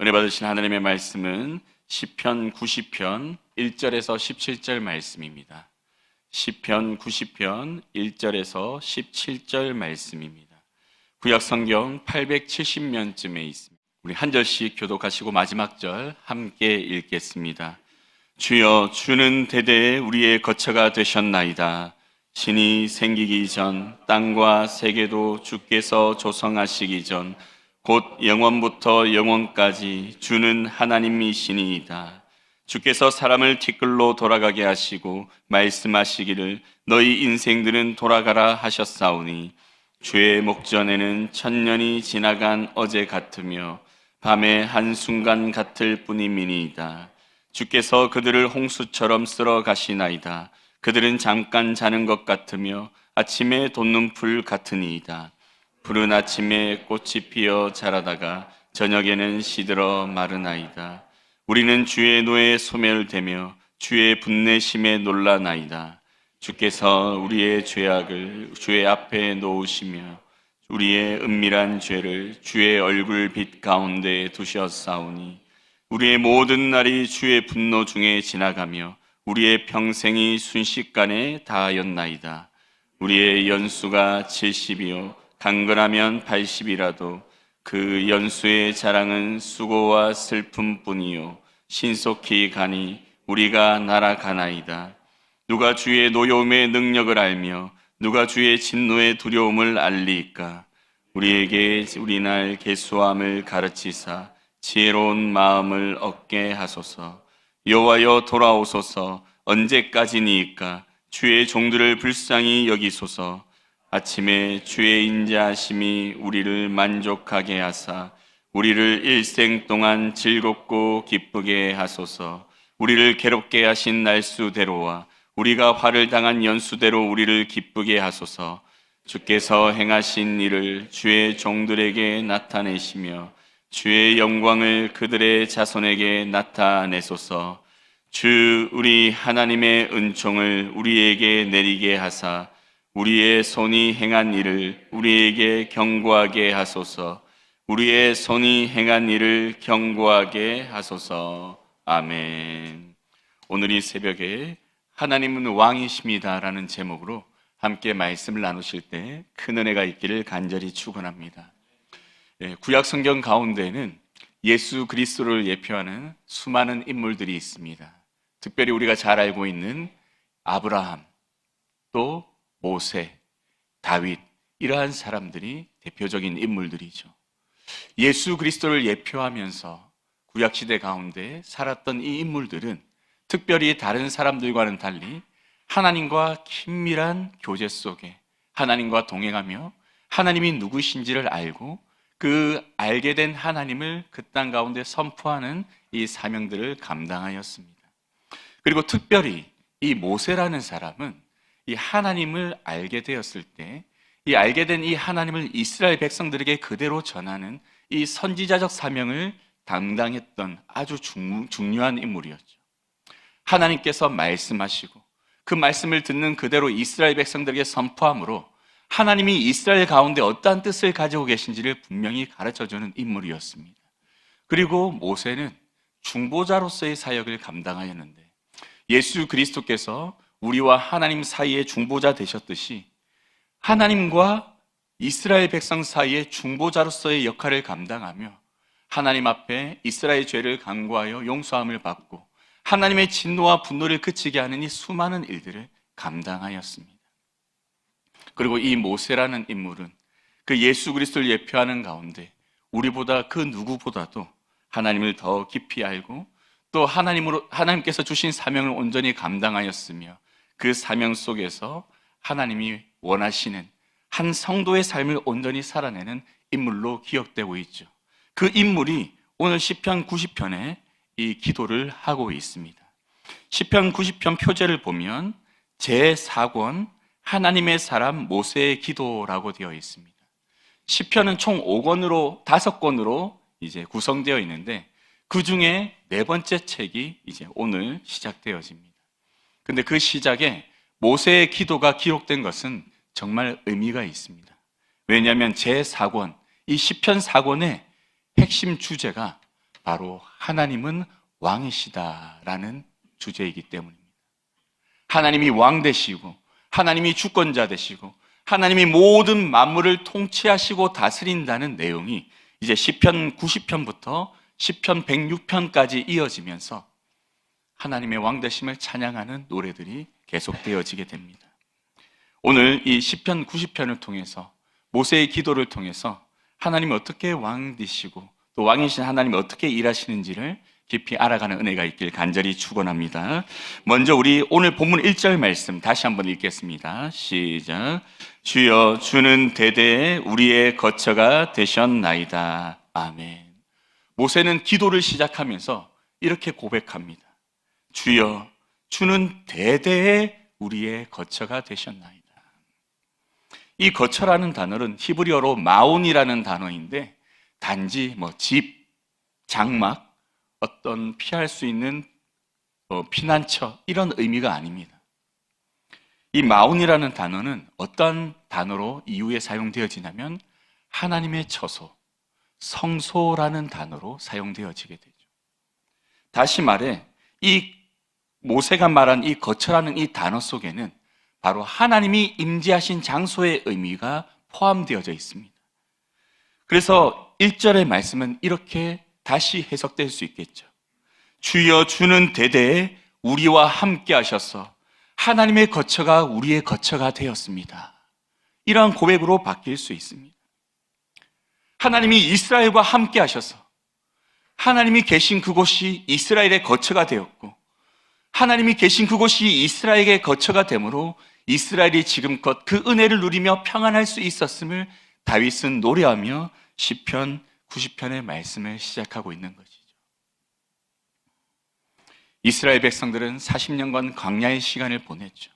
은혜 받으신 하나님의 말씀은 시편 90편 1절에서 17절 말씀입니다. 시편 90편 1절에서 17절 말씀입니다. 구약 성경 870면쯤에 있습니다. 우리 한 절씩 교독하시고 마지막 절 함께 읽겠습니다. 주여, 주는 대대에 우리의 거처가 되셨나이다. 신이 생기기 전 땅과 세계도 주께서 조성하시기 전 곧 영원부터 영원까지 주는 하나님이시니이다. 주께서 사람을 티끌로 돌아가게 하시고 말씀하시기를 너희 인생들은 돌아가라 하셨사오니 주의 목전에는 천년이 지나간 어제 같으며 밤의 한순간 같을 뿐이니이다. 주께서 그들을 홍수처럼 쓸어 가시나이다. 그들은 잠깐 자는 것 같으며 아침에 돋는 풀 같으니이다. 푸른 아침에 꽃이 피어 자라다가 저녁에는 시들어 마르나이다. 우리는 주의 노에 소멸되며 주의 분내심에 놀라나이다. 주께서 우리의 죄악을 주의 앞에 놓으시며 우리의 은밀한 죄를 주의 얼굴 빛 가운데 두셨사오니 우리의 모든 날이 주의 분노 중에 지나가며 우리의 평생이 순식간에 다하였나이다. 우리의 연수가 70이요 강건하면 80이라도 그 연수의 자랑은 수고와 슬픔뿐이요 신속히 가니 우리가 날아가나이다. 누가 주의 노여움의 능력을 알며 누가 주의 진노의 두려움을 알리이까? 우리에게 우리날 계수함을 가르치사 지혜로운 마음을 얻게 하소서. 여호와여 돌아오소서. 언제까지니이까? 주의 종들을 불쌍히 여기소서. 아침에 주의 인자하심이 우리를 만족하게 하사 우리를 일생 동안 즐겁고 기쁘게 하소서. 우리를 괴롭게 하신 날수대로와 우리가 화를 당한 연수대로 우리를 기쁘게 하소서. 주께서 행하신 일을 주의 종들에게 나타내시며 주의 영광을 그들의 자손에게 나타내소서. 주 우리 하나님의 은총을 우리에게 내리게 하사 우리의 손이 행한 일을 우리에게 경고하게 하소서. 우리의 손이 행한 일을 경고하게 하소서. 아멘. 오늘 이 새벽에 하나님은 왕이십니다 라는 제목으로 함께 말씀을 나누실 때 큰 은혜가 있기를 간절히 축원합니다. 구약 성경 가운데에는 예수 그리스도를 예표하는 수많은 인물들이 있습니다. 특별히 우리가 잘 알고 있는 아브라함, 또 모세, 다윗, 이러한 사람들이 대표적인 인물들이죠. 예수 그리스도를 예표하면서 구약시대 가운데 살았던 이 인물들은 특별히 다른 사람들과는 달리 하나님과 긴밀한 교제 속에 하나님과 동행하며 하나님이 누구신지를 알고 그 알게 된 하나님을 그 땅 가운데 선포하는 이 사명들을 감당하였습니다. 그리고 특별히 이 모세라는 사람은 이 하나님을 알게 되었을 때 이 알게 된 이 하나님을 이스라엘 백성들에게 그대로 전하는 이 선지자적 사명을 담당했던 아주 중요한 인물이었죠. 하나님께서 말씀하시고 그 말씀을 듣는 그대로 이스라엘 백성들에게 선포함으로 하나님이 이스라엘 가운데 어떠한 뜻을 가지고 계신지를 분명히 가르쳐주는 인물이었습니다. 그리고 모세는 중보자로서의 사역을 감당하였는데 예수 그리스도께서 우리와 하나님 사이의 중보자 되셨듯이 하나님과 이스라엘 백성 사이의 중보자로서의 역할을 감당하며 하나님 앞에 이스라엘 죄를 간구하여 용서함을 받고 하나님의 진노와 분노를 그치게 하는 이 수많은 일들을 감당하였습니다. 그리고 이 모세라는 인물은 그 예수 그리스도를 예표하는 가운데 우리보다 그 누구보다도 하나님을 더 깊이 알고 또 하나님께서 주신 사명을 온전히 감당하였으며 그 사명 속에서 하나님이 원하시는 한 성도의 삶을 온전히 살아내는 인물로 기억되고 있죠. 그 인물이 오늘 시편 90편에 이 기도를 하고 있습니다. 시편 90편 표제를 보면 제4권 하나님의 사람 모세의 기도라고 되어 있습니다. 시편은 총 5권으로 이제 구성되어 있는데 그 중에 네 번째 책이 이제 오늘 시작되어집니다. 근데 그 시작에 모세의 기도가 기록된 것은 정말 의미가 있습니다. 왜냐하면 제4권, 이 시편 4권의 핵심 주제가 바로 하나님은 왕이시다라는 주제이기 때문입니다. 하나님이 왕 되시고 하나님이 주권자 되시고 하나님이 모든 만물을 통치하시고 다스린다는 내용이 이제 시편 90편부터 시편 106편까지 이어지면서 하나님의 왕 되심을 찬양하는 노래들이 계속되어지게 됩니다. 오늘 이 시편 90편을 통해서 모세의 기도를 통해서 하나님이 어떻게 왕 되시고 또 왕이신 하나님이 어떻게 일하시는지를 깊이 알아가는 은혜가 있길 간절히 축원합니다. 먼저 우리 오늘 본문 1절 말씀 다시 한번 읽겠습니다. 시작. 주여 주는 대대에 우리의 거처가 되셨나이다. 아멘. 모세는 기도를 시작하면서 이렇게 고백합니다. 주여 주는 대대에 우리의 거처가 되셨나이다. 이 거처라는 단어는 히브리어로 마온이라는 단어인데 단지 집, 장막, 어떤 피할 수 있는 피난처 이런 의미가 아닙니다. 이 마온이라는 단어는 어떤 단어로 이후에 사용되어지냐면 하나님의 처소, 성소라는 단어로 사용되어지게 되죠. 다시 말해 이 모세가 말한 이 거처라는 이 단어 속에는 바로 하나님이 임재하신 장소의 의미가 포함되어져 있습니다. 그래서 1절의 말씀은 이렇게 다시 해석될 수 있겠죠. 주여 주는 대대에 우리와 함께 하셔서 하나님의 거처가 우리의 거처가 되었습니다. 이러한 고백으로 바뀔 수 있습니다. 하나님이 이스라엘과 함께 하셔서 하나님이 계신 그곳이 이스라엘의 거처가 되었고 하나님이 계신 그곳이 이스라엘의 거처가 되므로 이스라엘이 지금껏 그 은혜를 누리며 평안할 수 있었음을 다윗은 노래하며 시편 90편의 말씀을 시작하고 있는 것이죠. 이스라엘 백성들은 40년간 광야의 시간을 보냈죠.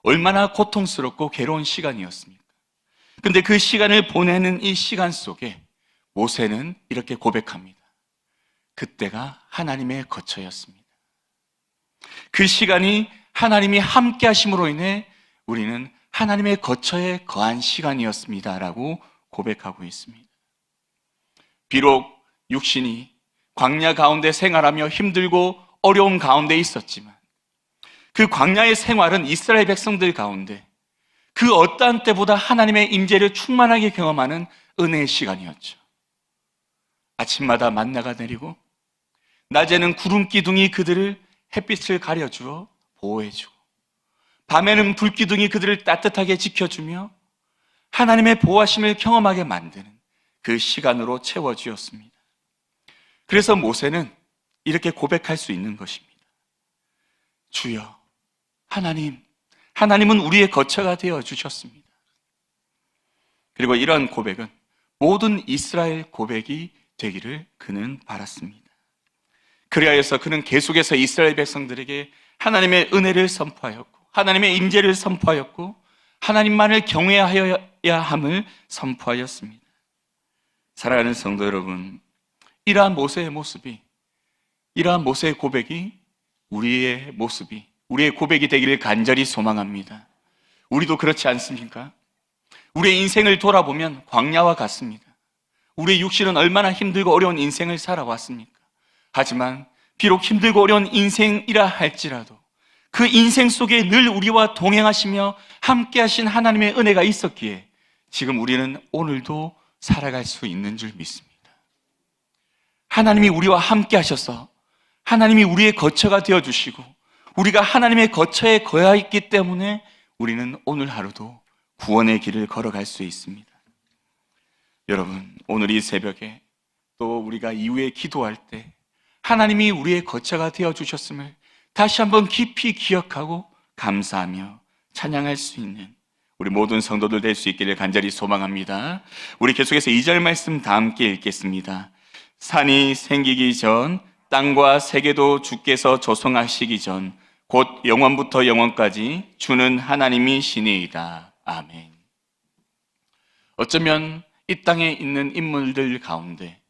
얼마나 고통스럽고 괴로운 시간이었습니까? 근데 그 시간을 보내는 이 시간 속에 모세는 이렇게 고백합니다. 그때가 하나님의 거처였습니다. 그 시간이 하나님이 함께 하심으로 인해 우리는 하나님의 거처에 거한 시간이었습니다 라고 고백하고 있습니다. 비록 육신이 광야 가운데 생활하며 힘들고 어려운 가운데 있었지만 그 광야의 생활은 이스라엘 백성들 가운데 그 어떠한 때보다 하나님의 임재를 충만하게 경험하는 은혜의 시간이었죠. 아침마다 만나가 내리고 낮에는 구름 기둥이 그들을 햇빛을 가려주어 보호해주고 밤에는 불기둥이 그들을 따뜻하게 지켜주며 하나님의 보호하심을 경험하게 만드는 그 시간으로 채워주었습니다. 그래서 모세는 이렇게 고백할 수 있는 것입니다. 주여 하나님은 우리의 거처가 되어주셨습니다. 그리고 이런 고백은 모든 이스라엘 고백이 되기를 그는 바랐습니다. 그리하여서 그는 계속해서 이스라엘 백성들에게 하나님의 은혜를 선포하였고 하나님의 임재를 선포하였고 하나님만을 경외하여야 함을 선포하였습니다. 사랑하는 성도 여러분, 이러한 모세의 모습이, 이러한 모세의 고백이 우리의 모습이, 우리의 고백이 되기를 간절히 소망합니다. 우리도 그렇지 않습니까? 우리의 인생을 돌아보면 광야와 같습니다. 우리의 육신은 얼마나 힘들고 어려운 인생을 살아왔습니까? 하지만 비록 힘들고 어려운 인생이라 할지라도 그 인생 속에 늘 우리와 동행하시며 함께 하신 하나님의 은혜가 있었기에 지금 우리는 오늘도 살아갈 수 있는 줄 믿습니다. 하나님이 우리와 함께 하셔서 하나님이 우리의 거처가 되어주시고 우리가 하나님의 거처에 거하 있기 때문에 우리는 오늘 하루도 구원의 길을 걸어갈 수 있습니다. 여러분, 오늘 이 새벽에 또 우리가 이후에 기도할 때 하나님이 우리의 거처가 되어주셨음을 다시 한번 깊이 기억하고 감사하며 찬양할 수 있는 우리 모든 성도들 될 수 있기를 간절히 소망합니다. 우리 계속해서 2절 말씀 다 함께 읽겠습니다. 산이 생기기 전 땅과 세계도 주께서 조성하시기 전 곧 영원부터 영원까지 주는 하나님이 신이이다. 아멘. 어쩌면 이 땅에 있는 인물들 가운데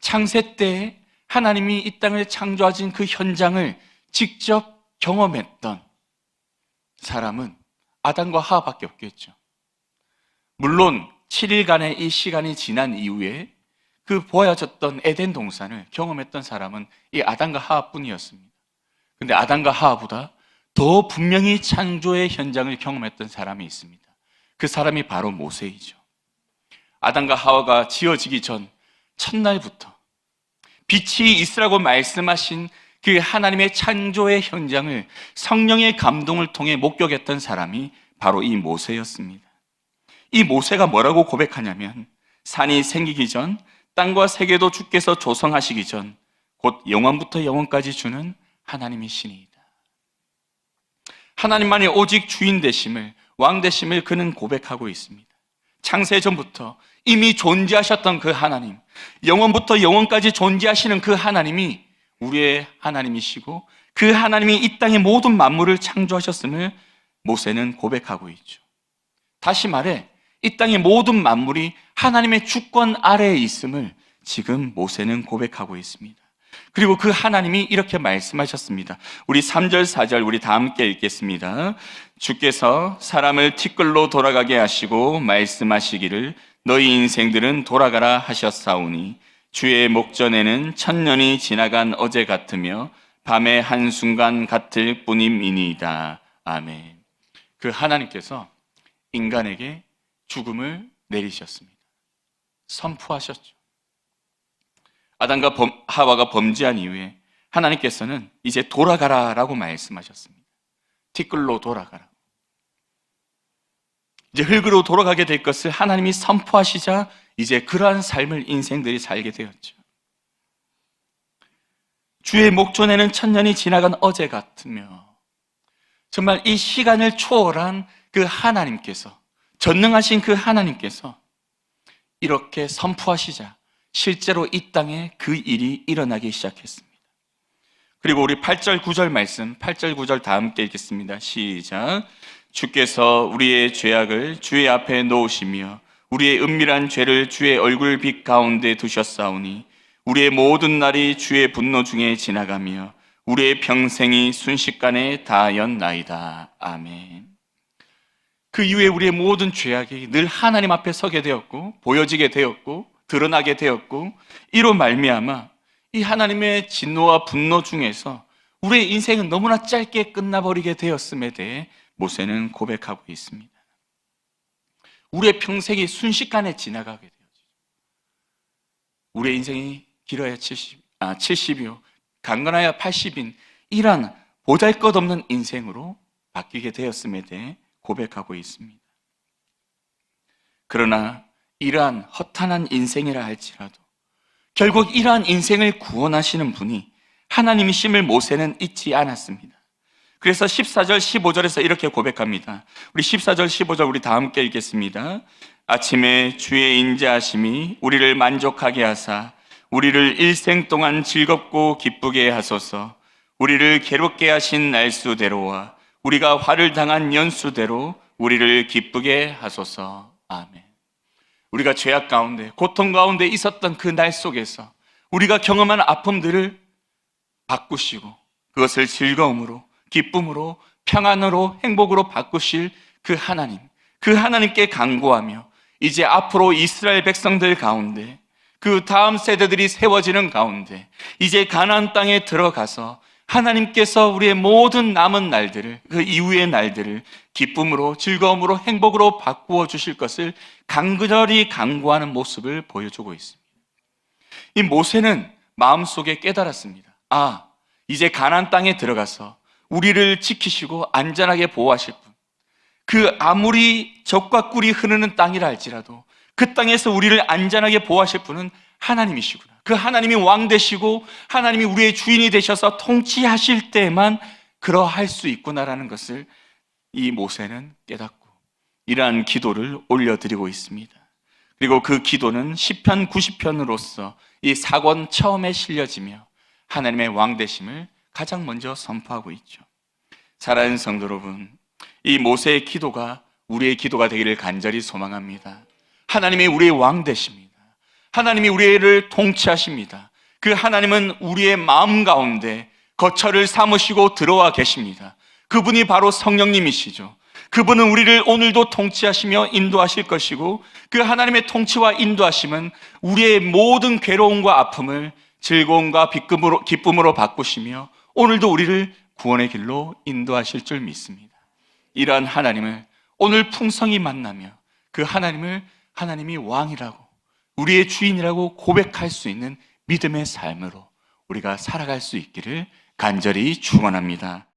창세 때 하나님이 이 땅을 창조하신 그 현장을 직접 경험했던 사람은 아담과 하와밖에 없겠죠. 물론 7일간의 이 시간이 지난 이후에 그 그 보여졌던 에덴 동산을 경험했던 사람은 이 아담과 하와뿐이었습니다. 근데 아담과 하와보다 더 분명히 창조의 현장을 경험했던 사람이 있습니다. 그 사람이 바로 모세이죠. 아담과 하와가 지어지기 전 첫날부터 빛이 있으라고 말씀하신 그 하나님의 창조의 현장을 성령의 감동을 통해 목격했던 사람이 바로 이 모세였습니다. 이 모세가 뭐라고 고백하냐면, 산이 생기기 전, 땅과 세계도 주께서 조성하시기 전 곧 영원부터 영원까지 주는 하나님이시니이다. 하나님만이 오직 주인 되심을, 왕 되심을 그는 고백하고 있습니다. 창세전부터 이미 존재하셨던 그 하나님, 영원부터 영원까지 존재하시는 그 하나님이 우리의 하나님이시고 그 하나님이 이 땅의 모든 만물을 창조하셨음을 모세는 고백하고 있죠. 다시 말해 이 땅의 모든 만물이 하나님의 주권 아래에 있음을 지금 모세는 고백하고 있습니다. 그리고 그 하나님이 이렇게 말씀하셨습니다. 우리 3절 4절 우리 다 함께 읽겠습니다. 주께서 사람을 티끌로 돌아가게 하시고 말씀하시기를 너희 인생들은 돌아가라 하셨사오니 주의 목전에는 천년이 지나간 어제 같으며 밤의 한순간 같을 뿐임이니이다. 아멘. 그 하나님께서 인간에게 죽음을 내리셨습니다. 선포하셨죠. 아담과 하와가 범죄한 이후에 하나님께서는 이제 돌아가라라고 말씀하셨습니다. 티끌로 돌아가라. 이제 흙으로 돌아가게 될 것을 하나님이 선포하시자 이제 그러한 삶을 인생들이 살게 되었죠. 주의 목전에는 천년이 지나간 어제 같으며, 정말 이 시간을 초월한 그 하나님께서, 전능하신 그 하나님께서 이렇게 선포하시자 실제로 이 땅에 그 일이 일어나기 시작했습니다. 그리고 우리 8절 9절 말씀, 8절 9절 다 함께 읽겠습니다. 시작. 주께서 우리의 죄악을 주의 앞에 놓으시며 우리의 은밀한 죄를 주의 얼굴빛 가운데 두셨사오니 우리의 모든 날이 주의 분노 중에 지나가며 우리의 평생이 순식간에 다하였나이다. 아멘. 그 이후에 우리의 모든 죄악이 늘 하나님 앞에 서게 되었고 보여지게 되었고 드러나게 되었고, 이로 말미암아 이 하나님의 진노와 분노 중에서 우리의 인생은 너무나 짧게 끝나버리게 되었음에 대해 모세는 고백하고 있습니다. 우리의 평생이 순식간에 지나가게 되었죠. 우리의 인생이 길어야 70이요 강건하야 80인 이러한 보잘것없는 인생으로 바뀌게 되었음에 대해 고백하고 있습니다. 그러나 이러한 허탄한 인생이라 할지라도 결국 이러한 인생을 구원하시는 분이 하나님이심을 모세는 잊지 않았습니다. 그래서 14절 15절에서 이렇게 고백합니다. 우리 14절 15절 우리 다 함께 읽겠습니다. 아침에 주의 인자하심이 우리를 만족하게 하사 우리를 일생 동안 즐겁고 기쁘게 하소서. 우리를 괴롭게 하신 날수대로와 우리가 화를 당한 연수대로 우리를 기쁘게 하소서. 아멘. 우리가 죄악 가운데, 고통 가운데 있었던 그 날 속에서 우리가 경험한 아픔들을 바꾸시고 그것을 즐거움으로, 기쁨으로, 평안으로, 행복으로 바꾸실 그 하나님, 그 하나님께 간구하며 이제 앞으로 이스라엘 백성들 가운데 그 다음 세대들이 세워지는 가운데 이제 가나안 땅에 들어가서 하나님께서 우리의 모든 남은 날들을, 그 이후의 날들을 기쁨으로, 즐거움으로, 행복으로 바꾸어 주실 것을 간절히 간구하는 모습을 보여주고 있습니다. 이 모세는 마음속에 깨달았습니다. 아, 이제 가나안 땅에 들어가서 우리를 지키시고 안전하게 보호하실 분, 그 아무리 적과 꿀이 흐르는 땅이라 할지라도 그 땅에서 우리를 안전하게 보호하실 분은 하나님이시구나. 그 하나님이 왕 되시고 하나님이 우리의 주인이 되셔서 통치하실 때만 그러할 수 있구나라는 것을 이 모세는 깨닫고 이러한 기도를 올려드리고 있습니다. 그리고 그 기도는 시편 90편으로서 이 사권 처음에 실려지며 하나님의 왕 되심을 가장 먼저 선포하고 있죠. 사랑하는 성도 여러분, 이 모세의 기도가 우리의 기도가 되기를 간절히 소망합니다. 하나님이 우리의 왕 되십니다. 하나님이 우리를 통치하십니다. 그 하나님은 우리의 마음 가운데 거처를 삼으시고 들어와 계십니다. 그분이 바로 성령님이시죠. 그분은 우리를 오늘도 통치하시며 인도하실 것이고, 그 하나님의 통치와 인도하심은 우리의 모든 괴로움과 아픔을 즐거움과 기쁨으로 바꾸시며 오늘도 우리를 구원의 길로 인도하실 줄 믿습니다. 이러한 하나님을 오늘 풍성히 만나며 그 하나님을 하나님이 왕이라고, 우리의 주인이라고 고백할 수 있는 믿음의 삶으로 우리가 살아갈 수 있기를 간절히 축원합니다.